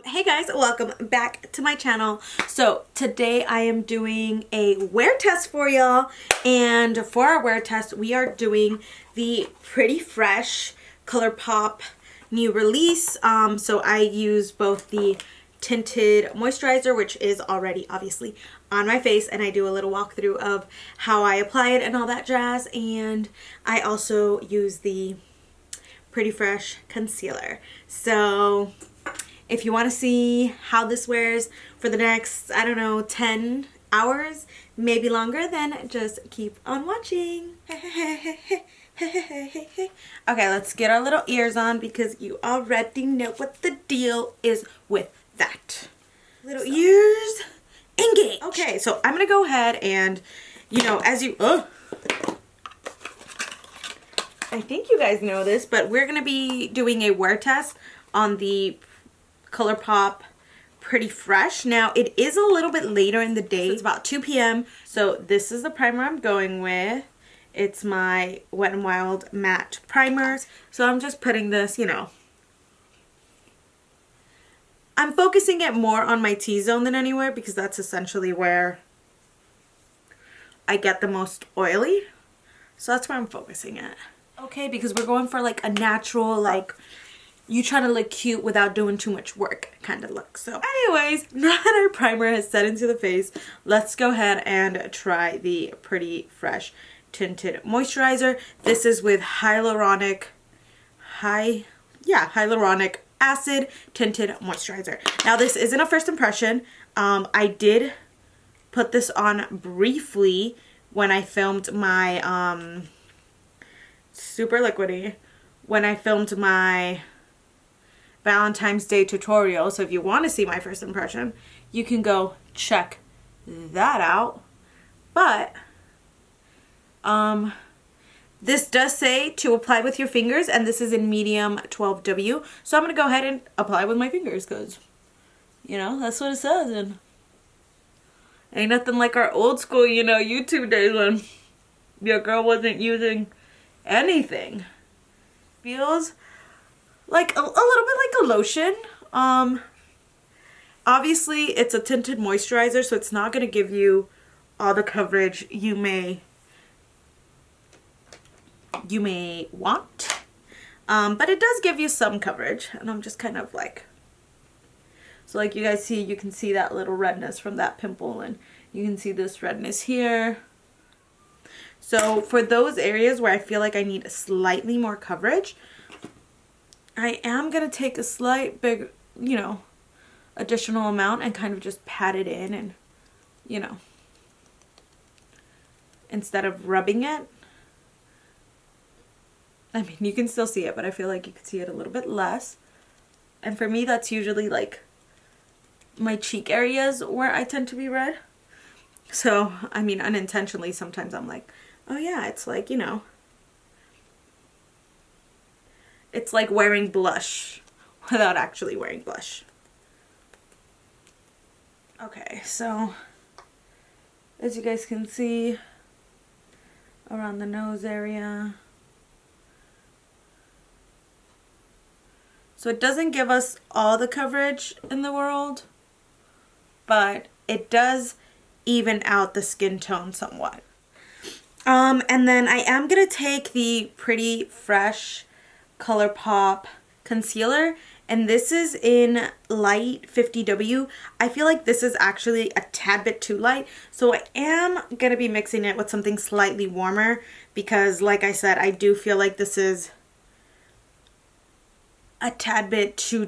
Hey guys, welcome back to my channel. So today I am doing a wear test for y'all, and for our wear test we are doing the Pretty Fresh Colourpop new release. So I use both the Tinted Moisturizer, which is already obviously on my face, and I do a little walkthrough of how I apply it and all that jazz, and I also use the Pretty Fresh concealer. So if you want to see how this wears for the next, I don't know, 10 hours, maybe longer, then just keep on watching. Okay, let's get our little ears on because you already know what the deal is with that. Little ears, engage. Okay, so I'm going to go ahead and, I think you guys know this, but we're going to be doing a wear test on the Colourpop Pretty Fresh. Now it is a little bit later in the day. It's about 2 p.m. So this is the primer I'm going with. It's my Wet n Wild matte primer. So I'm just putting this, I'm focusing it more on my T-zone than anywhere because that's essentially where I get the most oily. So that's where I'm focusing it. Okay, because we're going for like a natural, like, you try to look cute without doing too much work kind of look. So anyways, now that our primer has set into the face, let's go ahead and try the Pretty Fresh Tinted Moisturizer. This is with hyaluronic acid tinted moisturizer. Now this isn't a first impression. I did put this on briefly when I filmed my super liquidy, when I filmed my Valentine's Day tutorial. So if you want to see my first impression, you can go check that out. But this does say to apply with your fingers, and this is in medium 12W. So I'm gonna go ahead and apply with my fingers because that's what it says, and ain't nothing like our old school YouTube days when your girl wasn't using anything. Feels like a little bit like a lotion. Obviously it's a tinted moisturizer, so it's not going to give you all the coverage you may want, but it does give you some coverage, and I'm just kind of like, so like you guys see, you can see that little redness from that pimple, and you can see this redness here. So for those areas where I feel like I need slightly more coverage, I am going to take a slight big, additional amount and kind of just pat it in, and, instead of rubbing it. I mean, you can still see it, but I feel like you can see it a little bit less. And for me, that's usually like my cheek areas where I tend to be red. So, I mean, unintentionally, sometimes I'm like, oh yeah, it's like, it's like wearing blush without actually wearing blush. Okay, so as you guys can see, around the nose area. So it doesn't give us all the coverage in the world, but it does even out the skin tone somewhat. And then I am going to take the Pretty Fresh Colourpop concealer, and this is in light 50W. I feel like this is actually a tad bit too light, so I am going to be mixing it with something slightly warmer because, like I said, I do feel like this is a tad bit too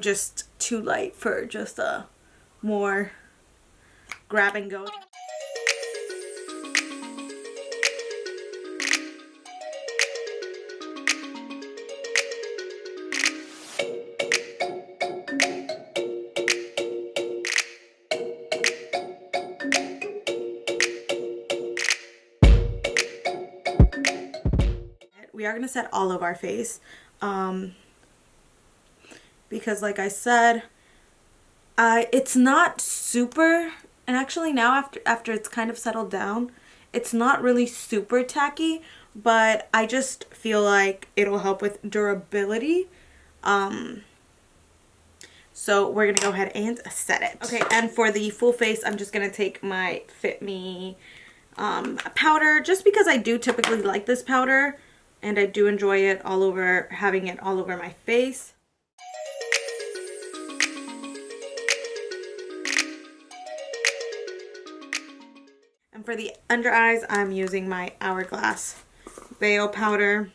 light for just a more grab and go. We are going to set all of our face because, like I said, it's not super, and actually now after it's kind of settled down, it's not really super tacky, but I just feel like it'll help with durability. So we're gonna go ahead and set it. Okay, and for the full face, I'm just gonna take my Fit Me powder, just because I do typically like this powder and I do enjoy it all over, having it all over my face. And for the under eyes, I'm using my Hourglass Veil powder.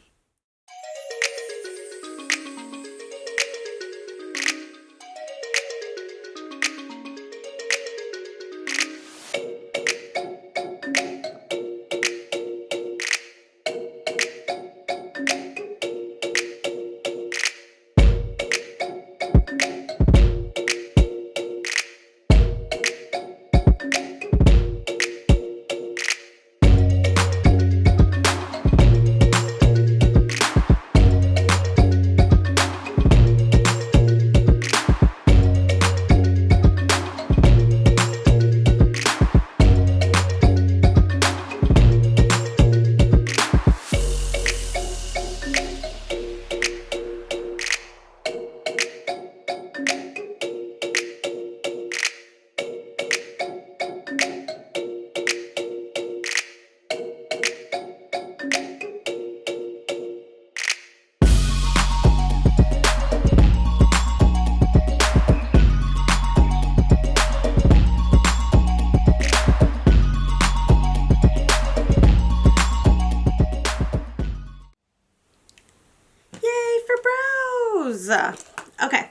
Okay,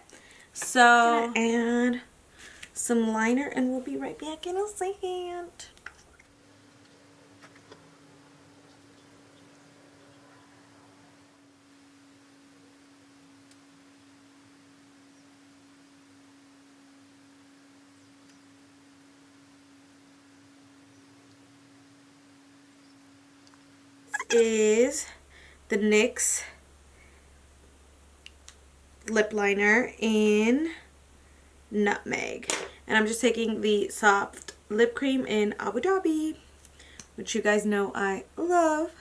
so add some liner and we'll be right back in a second. This is the NYX lip liner in Nutmeg, and I'm just taking the soft lip cream in Abu Dhabi, which you guys know I love.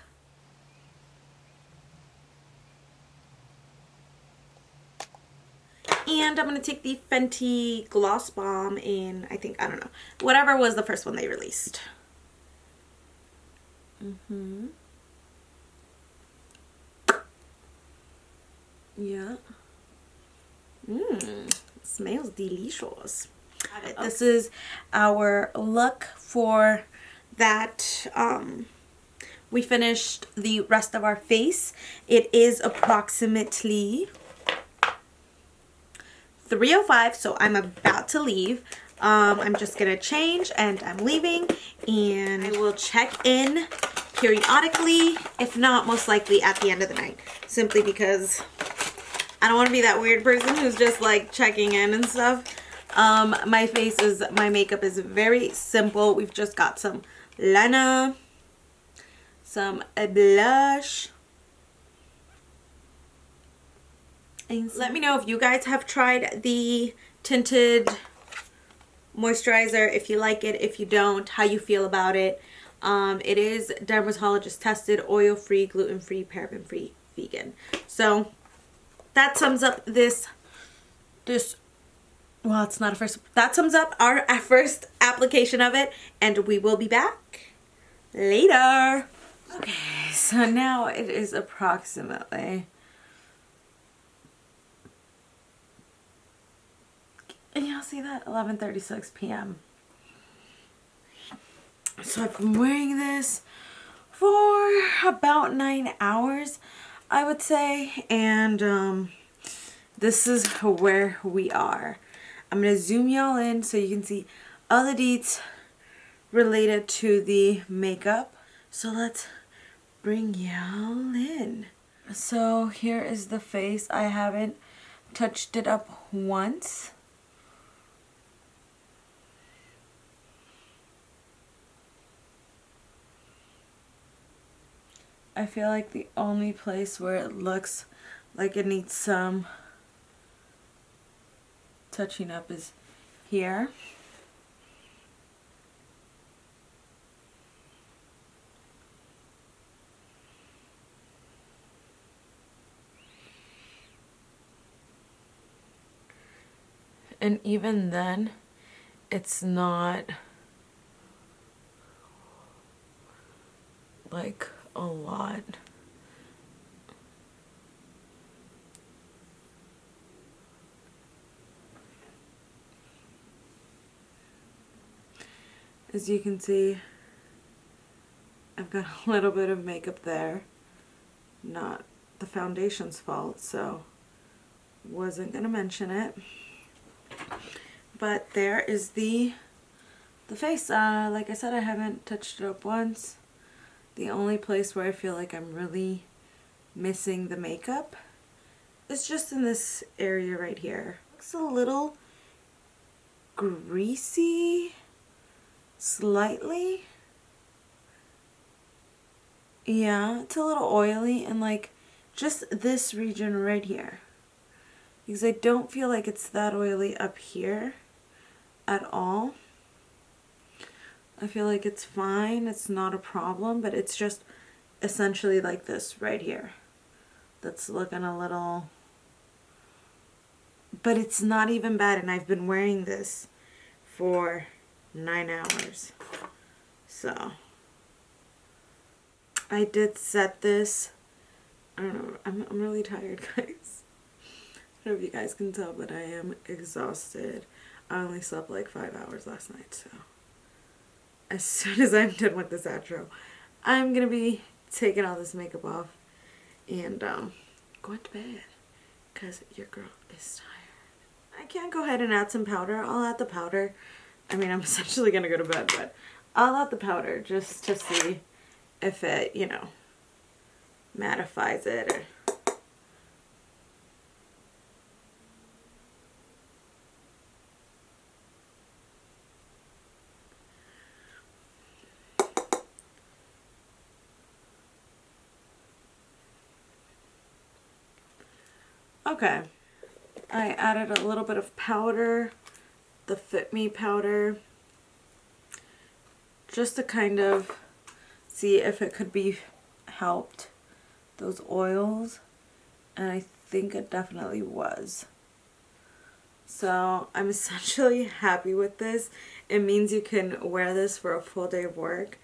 And I'm going to take the Fenty Gloss Bomb in, I don't know, whatever was the first one they released. Yeah. Smells delicious. This is our look for that. We finished the rest of our face. It is approximately 3:05, so I'm about to leave. I'm just gonna change and I'm leaving, and I will check in periodically, if not most likely at the end of the night, simply because I don't want to be that weird person who's just like checking in and stuff. My makeup is very simple. We've just got some liner, some blush, and let me know if you guys have tried the Tinted Moisturizer, if you like it, if you don't, how you feel about it. It is dermatologist tested, oil free, gluten free, paraben free, vegan. So that sums up well, it's not a first, that sums up our first application of it, and we will be back later. Okay, so now it is approximately, y'all see that? 11:36 p.m. So I've been wearing this for about 9 hours, I would say, and this is where we are. I'm gonna zoom y'all in so you can see all the deets related to the makeup. So let's bring y'all in. So here is the face. I haven't touched it up once. I feel like the only place where it looks like it needs some touching up is here. And even then, it's not like a lot. As you can see, I've got a little bit of makeup there. Not the foundation's fault, so wasn't gonna mention it. But there is the face. Like I said, I haven't touched it up once. The only place where I feel like I'm really missing the makeup is just in this area right here. Looks a little greasy, slightly. Yeah, it's a little oily, and like just this region right here, because I don't feel like it's that oily up here at all. I feel like it's fine, it's not a problem, but it's just essentially like this right here that's looking a little, but it's not even bad, and I've been wearing this for 9 hours. So I did set this, I don't know, I'm really tired, guys. I don't know if you guys can tell, but I am exhausted. I only slept like 5 hours last night, so as soon as I'm done with this outro, I'm gonna be taking all this makeup off and going to bed, because your girl is tired. I can go ahead and add some powder. I'll add the powder. I mean, I'm essentially gonna go to bed, but I'll add the powder just to see if it, you know, mattifies it or... Okay, I added a little bit of powder, the Fit Me powder, just to kind of see if it could be helped those oils, and I think it definitely was. So I'm essentially happy with this. It means you can wear this for a full day of work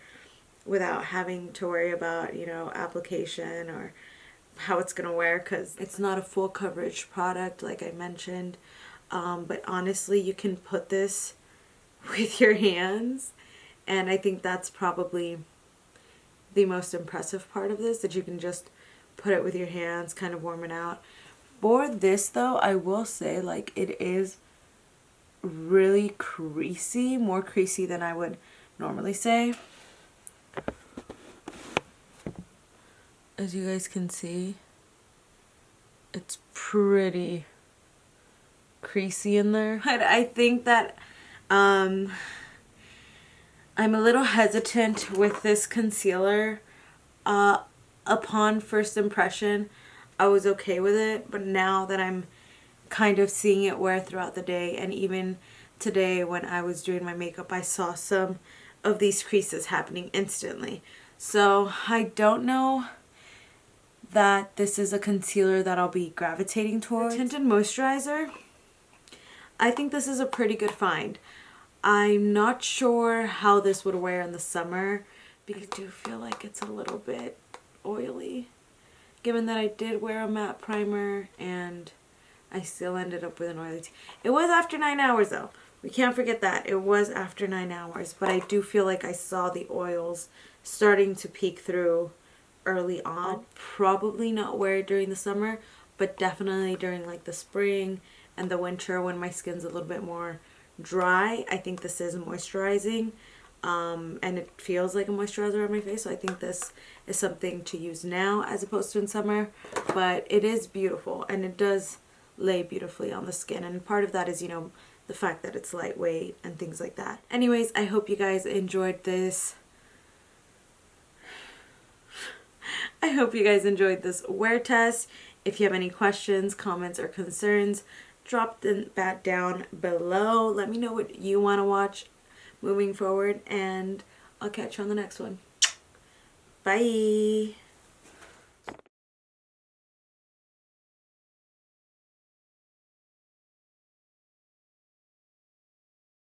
without having to worry about, you know, application or how it's gonna wear, because it's not a full coverage product like I mentioned, but honestly you can put this with your hands, and I think that's probably the most impressive part of this, that you can just put it with your hands, kind of warm it out. For this though, I will say, like, it is really creasy, more creasy than I would normally say. As you guys can see, it's pretty creasy in there. But I think that I'm a little hesitant with this concealer. Upon first impression, I was okay with it, but now that I'm kind of seeing it wear throughout the day, and even today when I was doing my makeup, I saw some of these creases happening instantly. So I don't know that this is a concealer that I'll be gravitating towards. The Tinted Moisturizer, I think this is a pretty good find. I'm not sure how this would wear in the summer, because I do feel like it's a little bit oily, given that I did wear a matte primer and I still ended up with an oily It was after 9 hours though. We can't forget that. It was after 9 hours, but I do feel like I saw the oils starting to peek through early on. I'll probably not wear it during the summer, but definitely during like the spring and the winter when my skin's a little bit more dry. I think this is moisturizing, and it feels like a moisturizer on my face, so I think this is something to use now as opposed to in summer. But it is beautiful, and it does lay beautifully on the skin, and part of that is, you know, the fact that it's lightweight and things like that. Anyways, I hope you guys enjoyed this. I hope you guys enjoyed this wear test. If you have any questions, comments, or concerns, drop them back down below. Let me know what you want to watch moving forward, and I'll catch you on the next one. Bye!